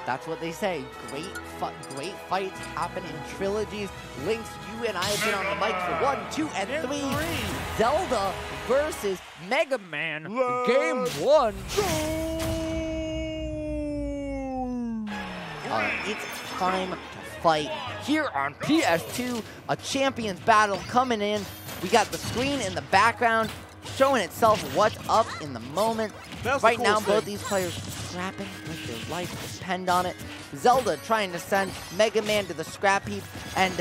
That's what they say. Great fights happen in trilogies. Lynx, you and I have been on the mic for 1, 2, and 3. Zelda versus Mega Man. Game 1. It's time to fight here on PS2. A champions battle coming in. We got the screen in the background showing itself what's up in the moment. Right now, both these players scrapping with their life depend on it. Zelda trying to send Mega Man to the scrap heap, and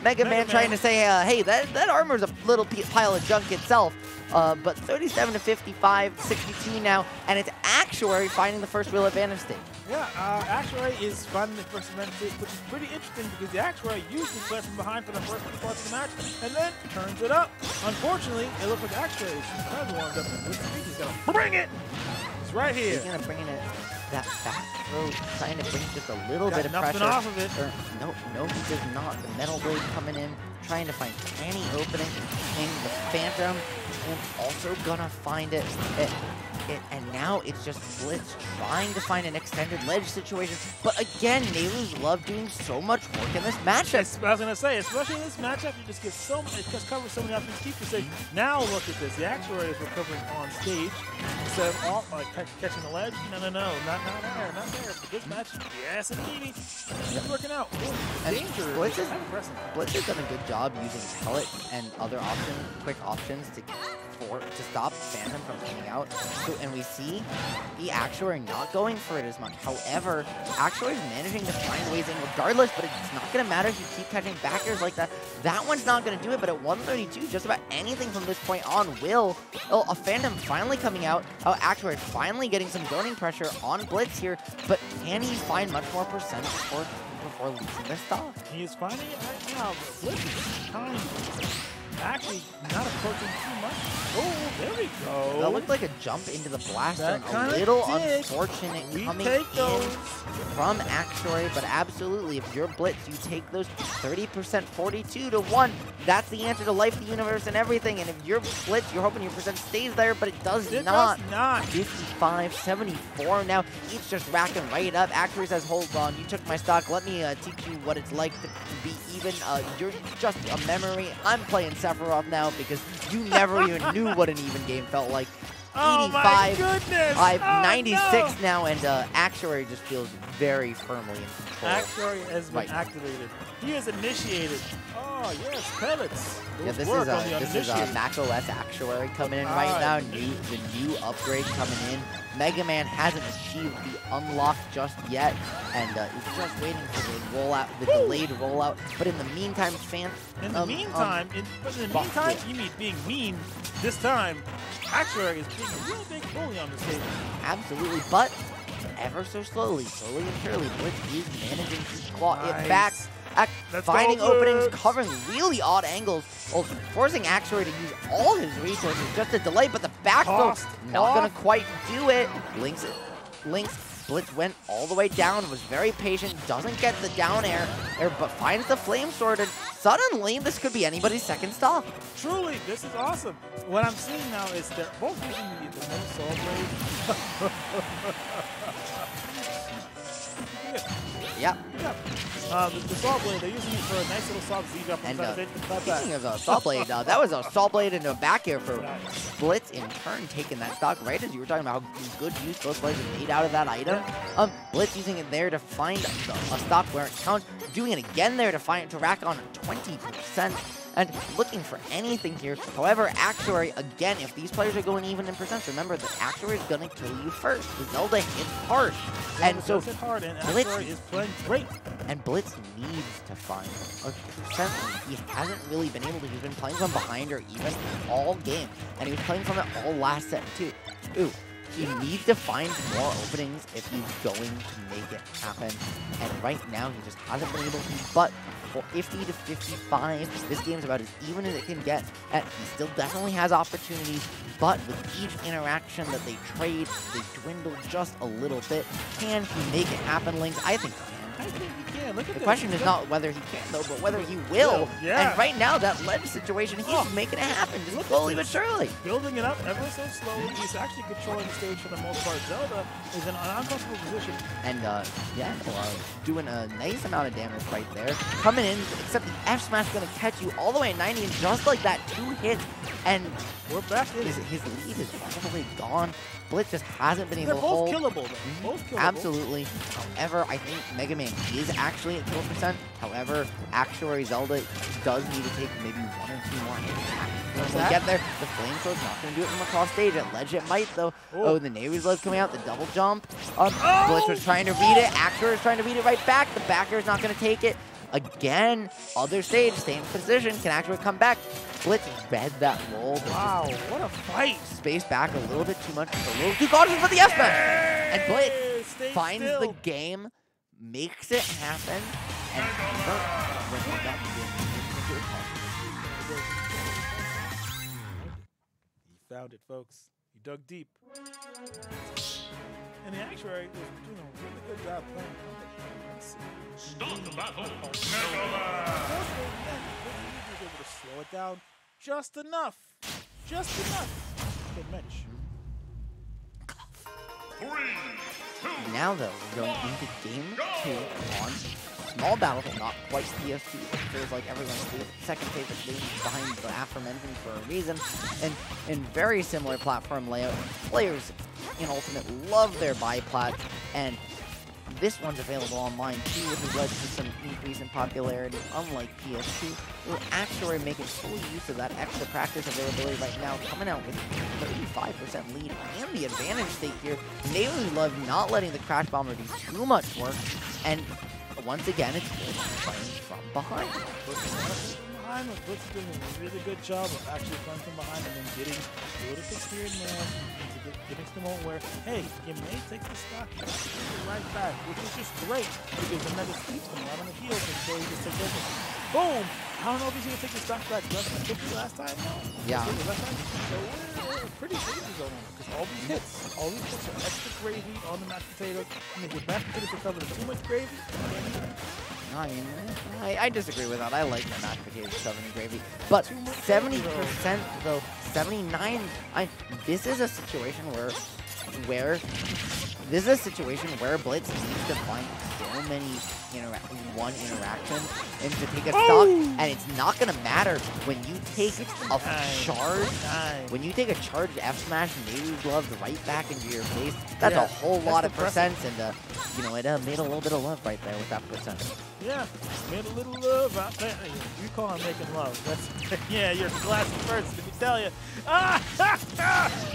Mega Man trying to say, hey, that armor's a little pile of junk itself. But 37 to 55, 62 now, and it's Actuary finding the first real advantage stage. Yeah, Actuary is finding the first advantage stage, which is pretty interesting because the Actuary usually plays from behind for the first few parts of the match, and then turns it up. Unfortunately, it looks like Actuary is kind of warmed up, and he's going to bring it! It's right here. He's going to bring it that back throw, trying to bring just a little bit of pressure. Off of it. No, he does not. The Metal Blade coming in, trying to find any opening. And the Phantom is also gonna find it. And now it's just Blitz trying to find an extended ledge situation. But again, Neilus love doing so much work in this matchup. I was gonna say, especially in this matchup, you just get so much, it just covers so many options. Keep to say, now look at this. The Actuary is recovering on stage instead of catching the ledge. No, not there. But this match, yes, indeed, it's working out. Danger. Blitz has done a good job using pellet and other quick options to stop Phantom from coming out. So, and we see the Actuary not going for it as much. However, Actuary is managing to find ways in regardless, but it's not going to matter if you keep catching backers like that. That one's not going to do it, but at 132, just about anything from this point on will. Oh, a Phantom finally coming out. Oh, Actuary finally getting some zoning pressure on Blitz here, but can he find much more percent before losing this stock? He is finding it right now, but Blitz is kind actually not approaching too much. Oh, there we go. That looked like a jump into the blaster. A little unfortunate coming in from Actuary, but absolutely, if you're Blitz, you take those 30%, 42 to 1. That's the answer to life, the universe, and everything. And if you're Blitz, you're hoping your percent stays there, but it does not. 55, 74 now. Each just racking right up. Actuary says, hold on, you took my stock. Let me teach you what it's like to be even. You're just a memory. I'm playing Sephiroth now because you never even knew what an even game felt like. 85, 96 now, and Actuary just feels very firmly in control. Actuary has been activated. He is initiated. Oh yes, pellets. Yeah, this is Mac OS Actuary coming in right now. The new upgrade coming in. Mega Man hasn't achieved the unlock just yet, and he's just waiting for the rollout, the delayed rollout. But in the meantime, in the meantime, you mean being mean this time. Actuary is being a real big bully on the stage. Absolutely, but ever so slowly and surely, Blitz is managing to claw it back. Finding openings, covering really odd angles, forcing Actuary to use all his resources just to delay, but the back throw not going to quite do it. Blitz went all the way down, was very patient, doesn't get the down air, but finds the flame sword, and suddenly this could be anybody's second stop. Truly, this is awesome. What I'm seeing now is they're both using the no soul blade. Yeah. The saw blade, they're using it for a nice little soft Z-jump. And speaking of saw blade, that was a saw blade into a back air for Blitz in turn taking that stock right as you were talking about how good use both players have made out of that item. Blitz using it there to find a stock where it counts, doing it again there to rack on 20%. And looking for anything here. However, Actuary, again, if these players are going even in percents, remember that Actuary is going to kill you first. The Zelda hits hard. And so Blitz is playing great. And Blitz needs to find a percent. He hasn't really been able to. He's been playing from behind or even all game. And he was playing from it all last set too. Ooh. He needs to find more openings if he's going to make it happen. And right now, he just hasn't been able to. But for 50 to 55, this game's about as even as it can get. And he still definitely has opportunities. But with each interaction that they trade, they dwindle just a little bit. Can he make it happen, Lynx? I think he can. I think he can. Look at The question is not whether he can, though, but whether he will. Yeah. And right now, that ledge situation, he's making it happen, just slowly but surely. Building it up ever so slowly. He's actually controlling the stage for the most part. Zelda is in an uncomfortable position. And, yeah, doing a nice amount of damage right there. Coming in, except the F smash going to catch you all the way at 90, and just like that, 2 hits, and we're back in. His lead is probably gone. Blitz just hasn't been able to hold. They're both killable, though. Both killable. Absolutely. However, I think Mega Man is actually at kill percent. However, Actuary Zelda does need to take maybe 1 or 2 more hits. Once we get there, the Flamethrow's not going to do it from across stage. At ledge it might, though. Oh, the Navy's Love's coming out. The double jump. Blitz was trying to read it. Actuary is trying to read it right back. The backer is not going to take it. Again, other stage, same position. Can Actuary come back? Blitz read that roll. Wow, what a fight. Space back a little bit too much. A little too cautious for the S smash. And Blitz finds the game, makes it happen, and bringing that game into a call. He found it, folks. He dug deep. And the Actuary was doing a really good job playing. Start the battle. Able to slow it down just enough. Just enough. Good match. 3, 2. Now, though, we're going into game 2 on small battlefield, not quite PS2. It feels like everyone's second favorite game behind the aforementioned for a reason. And in very similar platform layout, players in Ultimate love their biplat, and this one's available online too, which has led to some increase in popularity. Unlike PS2, we're actually making full use of that extra practice availability right now, coming out with 35% lead and the advantage state here. Navy Love not letting the Crash Bomber do too much work, and once again, it's playing from behind. Blitz is doing a really good job of actually playing from behind and then getting a little bit here and there, getting to the moment where, hey, you may take the stock right back, which is just great because the Mega keeps them right on the heels and so he just takes over. Boom! I don't know if he's going to take the stock back just like 50 last time, no? Yeah. So we're pretty safe zone on it because all these hits are extra gravy on the mashed potato. And if your mashed potatoes are covered in too much gravy, I mean, I disagree with that. I like my mashed potatoes covered in gravy. But 70% though, 79, this is a situation where Blitz needs to find so many interaction and to take a stock, and it's not gonna matter when you take a charge. When you take a charged F smash, Navy's Love right back into your face. That's a whole lot of percents, and it made a little bit of love right there with that percent. Yeah, made a little love out there. You call him making love. That's yeah, you're a classy person, let me tell you.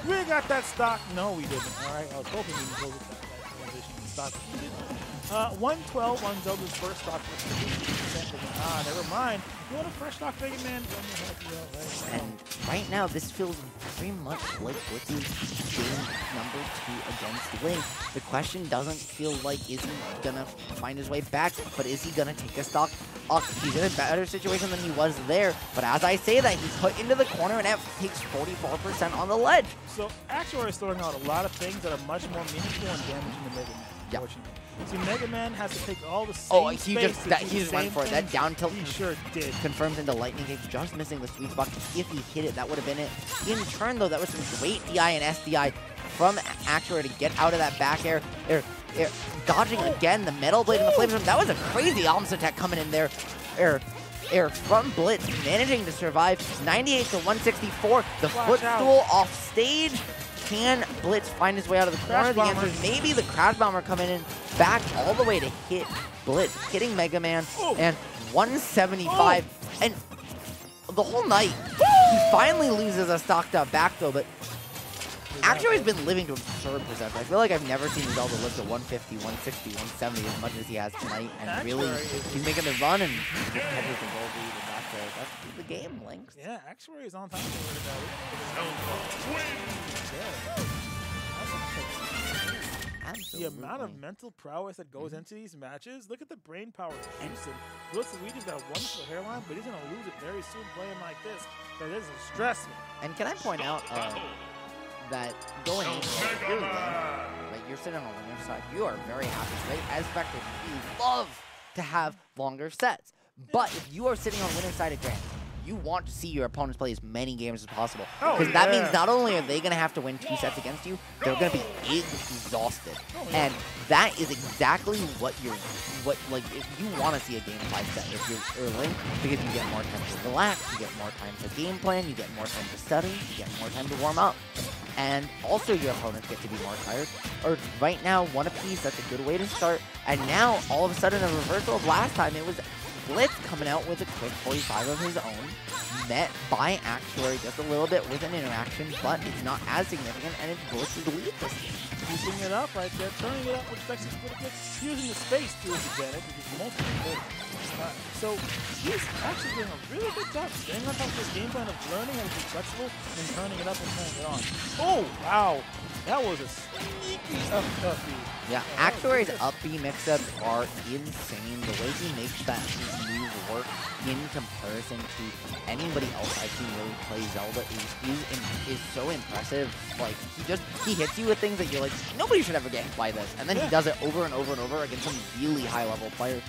We got that stock. No, we didn't. All right, I was hoping we would go with that transition stock. We didn't. 112 on Zelda's first stock. Never mind. You want a fresh stock, Mega Man? And right now, this feels very much like Blitz's game number 2 against Link. The question doesn't feel like, is he gonna find his way back, but is he gonna take a stock up? He's in a better situation than he was there, but as I say that, he's put into the corner and F takes 44% on the ledge. So, Actuary is throwing out a lot of things that are much more meaningful and damaging to Mega Man, unfortunately. See, Mega Man has to take all the same he just went for it. That down tilt he sure did. Confirms into Lightning Kick, just missing the sweet spot. If he hit it, that would have been it. In turn, though, that was some great DI and SDI from Actuary to get out of that back air. Dodging again the Metal Blade and the Flamethrower. That was a crazy Alms attack coming in there. Air from Blitz, managing to survive. 98 to 164. The footstool off stage. Can Blitz find his way out of the corner? The answer is maybe the Crash Bomber coming in back all the way to hit Blitz, hitting Mega Man, and 175. And the whole night, he finally loses a stocked up back though, but Actuary's been living to absurd percent. I feel like I've never seen Zelda live to 150, 160, 170 as much as he has tonight, and really, he's making the run and catches the gold lead, and that's the game, Lynx. Yeah, Actuary is on top of it. The amount of mental prowess that goes into these matches. Look at the brain power of Houston. BlitzLuigy's got a wonderful hairline, but he's going to lose it very soon playing like this. Because this is stressful. And can I point out that going into your lane, like you're sitting on the winner's side, you are very happy, right? As spectators, you love to have longer sets. But if you are sitting on the winner's side of Grand, you want to see your opponents play as many games as possible. Because that means not only are they going to have to win 2 sets against you, they're going to be exhausted. And that is exactly what if you want to see a game 5 set if you're early, because you get more time to relax, you get more time to game plan, you get more time to study, you get more time to warm up. And also your opponents get to be more tired. Or right now, 1 apiece, that's a good way to start. And now, all of a sudden, a reversal of last time, it was Blitz coming out with a quick 45 of his own, met by Actuary just a little bit with an interaction, but it's not as significant, and it's Blitz's lead this game. Keeping it up right there, turning it up, which makes it pretty good. Using the space to his advantage, which is most important. So he's actually doing a really good job staying on top of this game plan of learning how to be flexible and turning it up and turning it on. Oh, wow. That was a sneaky up B. Yeah, Actuary's up B mix-ups are insane. The way he makes that move work in comparison to anybody else I've seen really play Zelda is so impressive. Like, he hits you with things that you're like, nobody should ever get hit by this. And then he does it over and over and over against some really high-level players.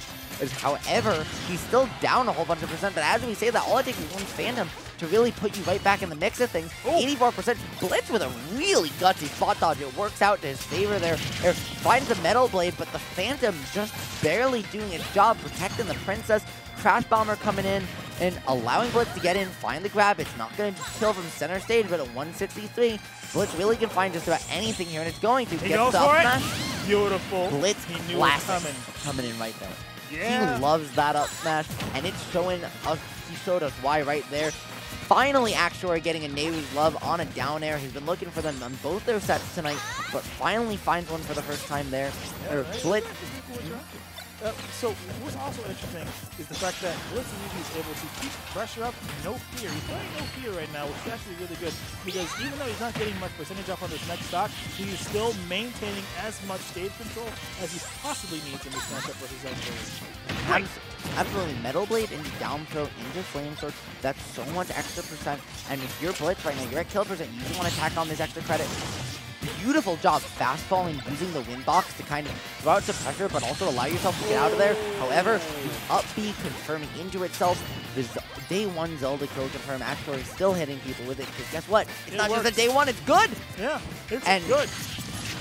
However, he's still down a whole bunch of percent, but as we say that, all it takes is one Phantom to really put you right back in the mix of things. 84% Blitz with a really gutsy spot dodge. It works out to his favor there. Finds the Metal Blade, but the Phantom just barely doing its job, protecting the Princess. Trash Bomber coming in and allowing Blitz to get in, find the grab. It's not going to kill from center stage, but at 163, Blitz really can find just about anything here, and it's going to get the up smash. Beautiful. Blitz he knew classic coming in right there. Yeah. He loves that up smash, and it's showing us, he showed us why right there. Finally, Actuary getting a Navy's love on a down air. He's been looking for them on both their sets tonight, but finally finds one for the first time there. Blitz. So what's also interesting is the fact that BlitzLuigy is able to keep pressure up, no fear. He's playing no fear right now, which is actually really good, because even though he's not getting much percentage off on this next stock, he is still maintaining as much stage control as he possibly needs in this matchup versus Zelda. Absolutely. Metal Blade into down throw into Flame Sword. That's so much extra percent. And if you're Blitz right now, you're at kill percent, you just want to tack on this extra credit. Beautiful job fast falling, using the wind box to kind of throw out some pressure, but also allow yourself to get out of there. However, the up B confirming into itself. This day 1 Zelda kill confirm. Actually still hitting people with it, because guess what? It's not just a day 1, it's good! Yeah, it's and good.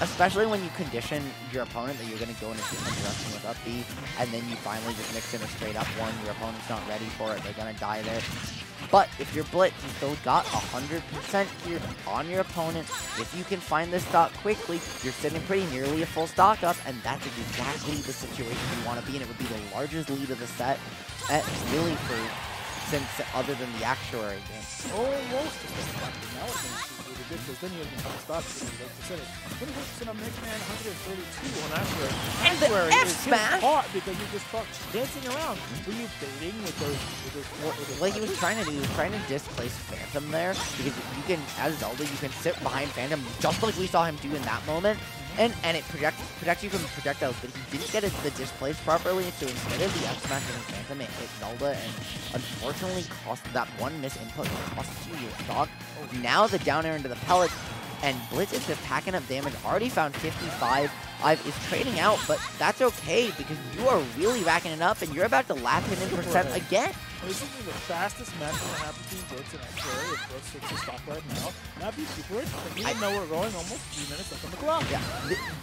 Especially when you condition your opponent that you're going to go in a different direction with up B, and then you finally just mix in a straight up one. Your opponent's not ready for it. They're going to die there. But if you're Blitz, you still got 100% here on your opponent. If you can find this stock quickly, you're sitting pretty nearly a full stock up, and that's exactly the situation you want to be in. It would be the largest lead of the set, really since other than the Actuary game. Almost a full stock. Now it's going to be really good, because then you have a stock percentage. 26% on Mix Man, 132 on Actuary. And the F-smash! Because you just start dancing around. Were you baiting with those what he was trying to do, he was trying to displace Phantom there, because you can, as Zelda, you can sit behind Phantom just like we saw him do in that moment, and it protects you from projectiles, but he didn't get the displace properly, so instead of the F-smash and Phantom, it hit Zelda, and unfortunately cost that one misinput, cost you your stock. Now the down air into the pellet, and Blitz is just packing up damage, already found 55. Is trading out, but that's okay, because you are really racking it up, and you're about to lap him in percent again. This is the fastest match that happened between Blitz and Actuary. If Blitz takes the stock right now, that'd be super interesting. Even though we're going almost 3 minutes left on the clock. Yeah,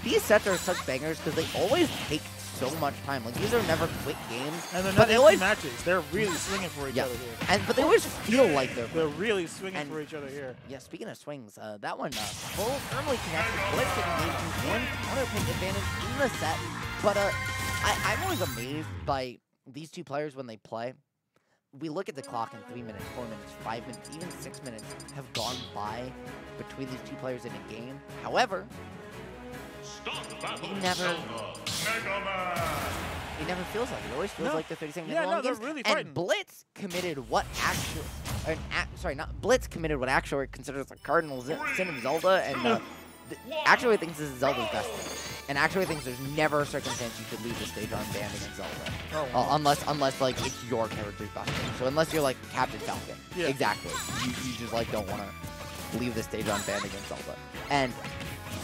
these sets are such bangers because they always take so much time. Like, these are never quick games. And they're not easy matches. They're really swinging for each other here. But they always feel like they're really swinging for each other here. Yeah, speaking of swings, that one firmly connected. Blitz taking 100% advantage in the set. But I'm always amazed by these two players when they play. We look at the clock, and 3 minutes, 4 minutes, 5 minutes, even 6 minutes have gone by between these two players in a game. However, it never feels like it. It always feels like the 30-second long games. Really and Blitz committed what Blitz committed what Actuary considers a cardinal sin of Zelda, and Actuary thinks this is Zelda's best game. And Actuary thinks there's never a circumstance you could leave the stage unbanned against Zelda. Unless like it's your character's best game. So unless you're like Captain Falcon. Yeah. Exactly. You just like don't want to. leave the stage unbanned against Zelda. And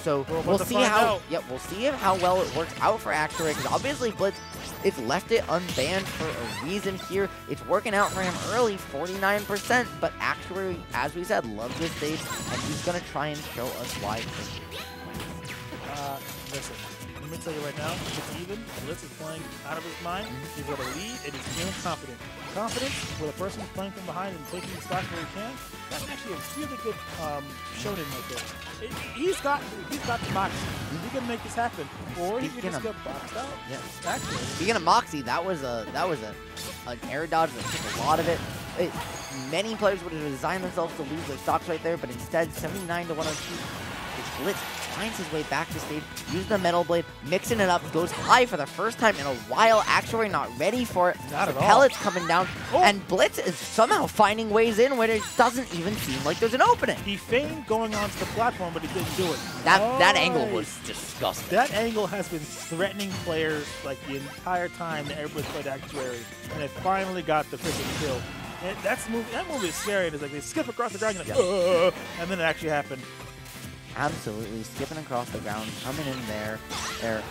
so We'll we'll see how. out. Yep, we'll see how well it works out for Actuary, because obviously Blitz, it's left it unbanned for a reason here. It's working out for him early, 49%, but Actuary, as we said, loves this stage, and he's gonna try and show us why. Listen, let me tell you right now, it's even. Blitz is playing out of his mind. He's got a lead, and he's feeling confident. Confidence with a person who's playing from behind and taking the stock where he can. That's actually a really good shonen right there. He's got the moxie. He can make this happen, or he can just get boxed out. Yeah. Actually. Speaking of moxie, that was an air dodge that took a lot of it. Many players would have designed themselves to lose their stocks right there, but instead 79 to 102. Blitz finds his way back to stage, uses the Metal Blade, mixing it up, goes high for the first time in a while. Actually not ready for it. Not at all. Pellets coming down, and Blitz is somehow finding ways in where it doesn't even seem like there's an opening. He feigned going onto the platform, but he didn't do it. That angle was disgusting. That angle has been threatening players like the entire time that everybody's played Actuary, and it finally got the freaking kill. And that movie is scary. It's like they skip across the ground, and, and then it actually happened. Absolutely, skipping across the ground, coming in there, and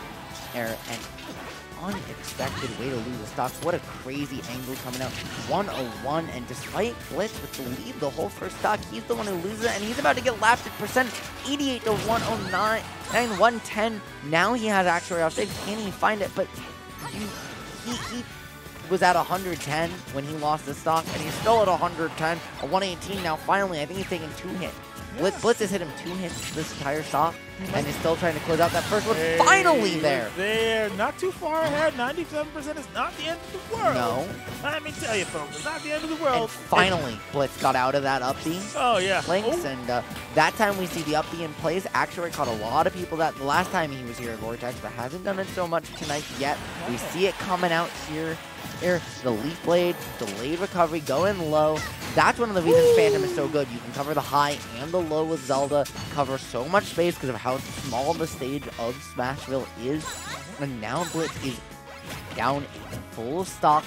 unexpected way to lose the stock. What a crazy angle coming out. 101, and despite Blitz with the lead the whole first stock, he's the one who loses it, and he's about to get lapped at percent. 88 to 109, and 110. Now he has Actuary off stage. Can he find it? But he was at 110 when he lost the stock, and he's still at 110. A 118 now. Finally, I think he's taking 2 hits. Blitz has hit him 2 hits this entire stock, and is still trying to close out that first one. Finally there! They're not too far ahead. 97% is not the end of the world. No. Let me tell you, folks, it's not the end of the world. And finally, Blitz got out of that up B. Oh, yeah. Links, and that time we see the up B in place. Actually caught a lot of people that the last time he was here at Vortex, but hasn't done it so much tonight yet. No. We see it coming out here. The Leaf Blade, delayed recovery, going low. That's one of the reasons Phantom is so good. You can cover the high and the low with Zelda, cover so much space because of how small the stage of Smashville is. And now Blitz is down full stock,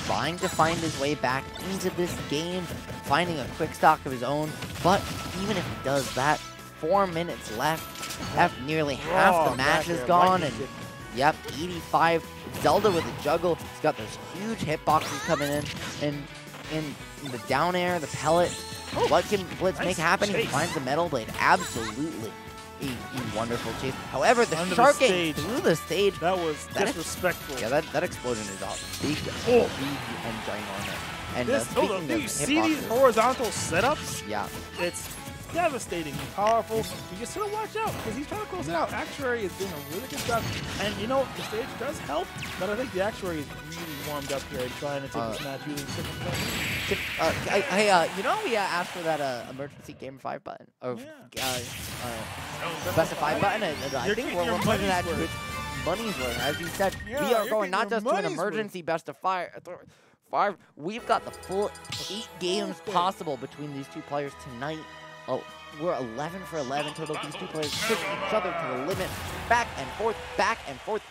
trying to find his way back into this game, finding a quick stock of his own. But even if he does that, 4 minutes left, nearly half the match is gone, and yep, 85. Zelda with a juggle. He's got those huge hitboxes coming in the down air, the pellet. What can Blitz make happen? He finds the Metal Blade. Absolutely a wonderful chase. However, the sharking through the stage. That was disrespectful. Yeah, that explosion is off. Big and ginormous. And speaking of you see these horizontal setups? Yeah. It's devastating and powerful. You just sort of watch out because he's trying to close it out. Actuary is doing a really good job. And you know, the stage does help, but I think the Actuary is really warmed up here and trying to take this match using hey, you know we asked for that emergency game 5 button? Or best of 5 button? I think we're putting that to its money's worth. As you said, we are going not just to an emergency best of 5. We've got the full 8 games possible between these two players tonight. Oh, we're 11 for 11 total. These two players push each other to the limit. Back and forth, back and forth.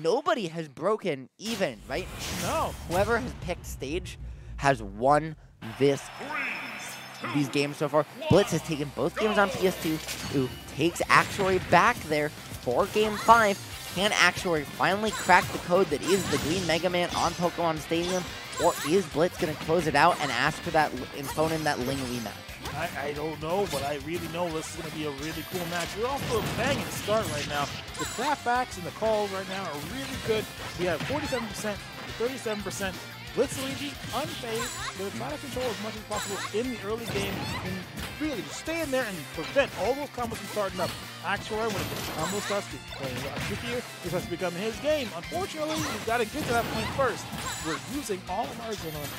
Nobody has broken even, right? No. Whoever has picked stage has won these games so far. Blitz has taken both games on PS2, who takes Actuary back there for Game 5. Can Actuary finally crack the code that is the Green Mega Man on Pokemon Stadium? Or is Blitz going to close it out and ask for that and phone in that Ling rematch? I don't know, but I really know this is going to be a really cool match. We're off to a banging start right now. The clapbacks and the calls right now are really good. We have 47% to 37%. BlitzLuigy, unfazed. They're trying to control as much as possible in the early game and really just stay in there and prevent all those combos from starting up. Actually, when the combo starts playing a lot trickier, this has to become his game. Unfortunately, we've got to get to that point first. We're using all of our adrenaline,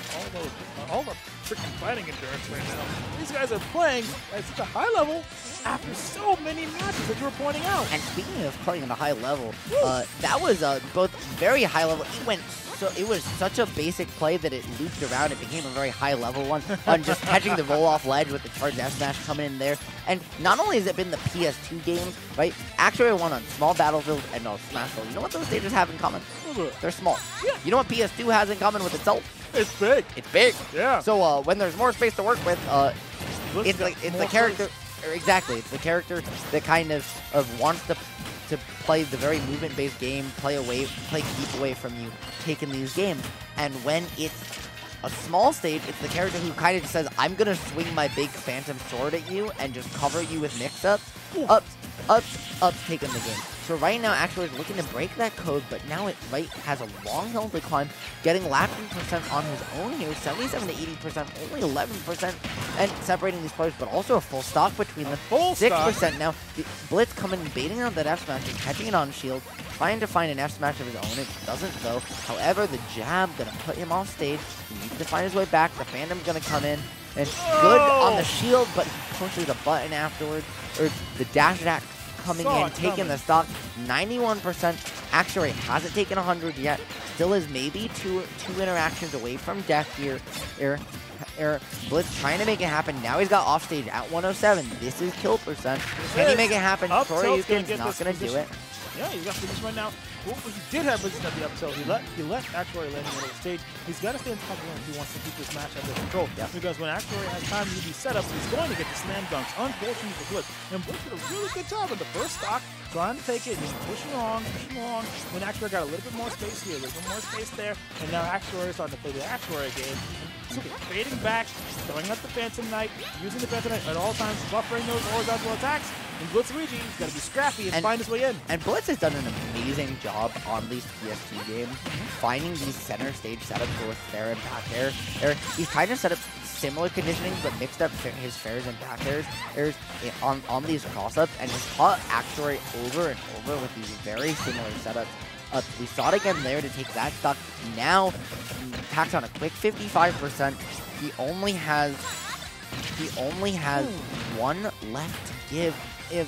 all the freaking fighting endurance right now. These guys are playing at such a high level after so many matches that you were pointing out. And speaking of playing at a high level, that was both very high level. It was such a basic play that it looped around. It became a very high-level one on just catching the roll-off ledge with the charged F-Smash coming in there. And not only has it been the PS2 games, right? Actually, won on Small Battlefield and Smashville. You know what those stages have in common? They're small. Yeah. You know what PS2 has in common with itself? It's big. It's big. Yeah. So when there's more space to work with, it's the character. Exactly. It's the character that kind of wants to play the very movement-based game, play keep away from you, taking these games. And when it's a small stage, it's the character who kind of just says, I'm going to swing my big phantom sword at you and just cover you with mix-ups, ups, taking the game. So right now, Actuary is looking to break that code, but now it has a long hill to climb, getting lapping percent on his own here, 77 to 80%, only 11%, and separating these players, but also a full stock between them, 6% now. The Blitz coming, baiting out that F smash, catching it on shield, trying to find an F smash of his own. It doesn't though. However, the jab gonna put him off stage. He needs to find his way back. The Phantom's gonna come in, and good on the shield, but he pushes a button afterwards, or the dash attack coming in, taking the stock, 91%. Actuary hasn't taken 100 yet. Still is maybe two interactions away from death here. Blitz trying to make it happen. Now he's got offstage at 107. This is kill percent. Can he make it happen? Sorryuken's not going to do it. Yeah, he's got position right now. Well, he did have position at the up tilt. He let Actuary land in the middle of the stage. He's got to stay in top lane if he wants to keep this match under control. Yep. Because when Actuary has time to do these setups, he's going to get the slam dunks. Unfortunately for Blitz. And Blitz did a really good job with the first stock, trying to take it, just pushing along. When Actuary got a little bit more space here, a little bit more space there, and now Actuary is starting to play the Actuary game. So fading back, throwing up the Phantom Knight, using the Phantom Knight at all times, buffering those horizontal attacks. And BlitzLuigy, he's got to be scrappy and find his way in. And Blitz has done an amazing job on these PS2 games, finding these center stage setups for fair and back air. He's kind of set up similar conditioning, but mixed up his fairs and back airs on these cross-ups, and has caught Actuary over and over with these very similar setups. We saw it again there to take that stock. Now, tacked on a quick 55%. He only has one left to give in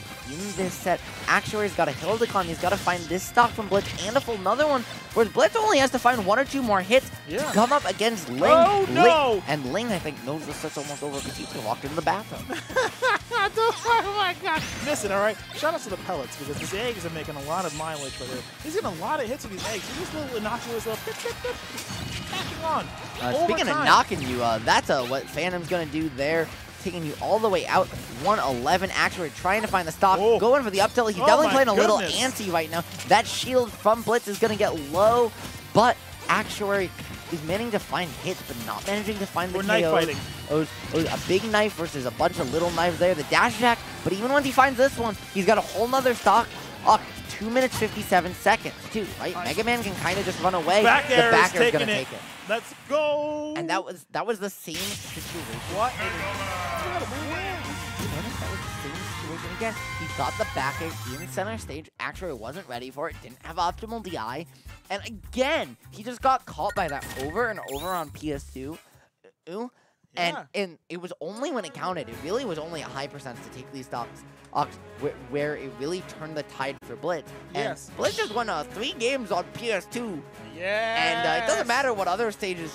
this set. Actuary's got a hill to climb. He's got to find this stock from Blitz and a full another one, whereas Blitz only has to find 1 or 2 more hits to come up against Ling. Oh, no! And Ling, I think, knows this set's almost over because he walked into the bathroom. Oh my god. Listen, alright, shout out to the pellets because these eggs are making a lot of mileage for him. He's getting a lot of hits with these eggs. He's just little innocuous little backing on. Speaking of knocking you, that's what Phantom's going to do there. Taking you all the way out. 111 Actuary trying to find the stock. Going for the up tilt. He's definitely playing a little antsy right now. That shield from Blitz is going to get low, but Actuary is managing to find hits, but not managing to find the KOs. Knife fighting. A big knife versus a bunch of little knives there. The dash attack, but even once he finds this one, he's got a whole nother stock. 2 minutes 57 seconds too, right? Mega Man can kind of just run away. Back air the back air is gonna take it. Let's go. And that was the same situation. What? Again, he got the back air in center stage. Actually, wasn't ready for it. Didn't have optimal DI, and again, he just got caught by that over and over on PS2. And it was only when it counted. It really was only a high percent to take these stocks where it really turned the tide for Blitz. And Blitz just won 3 games on PS2. Yeah. And it doesn't matter what other stages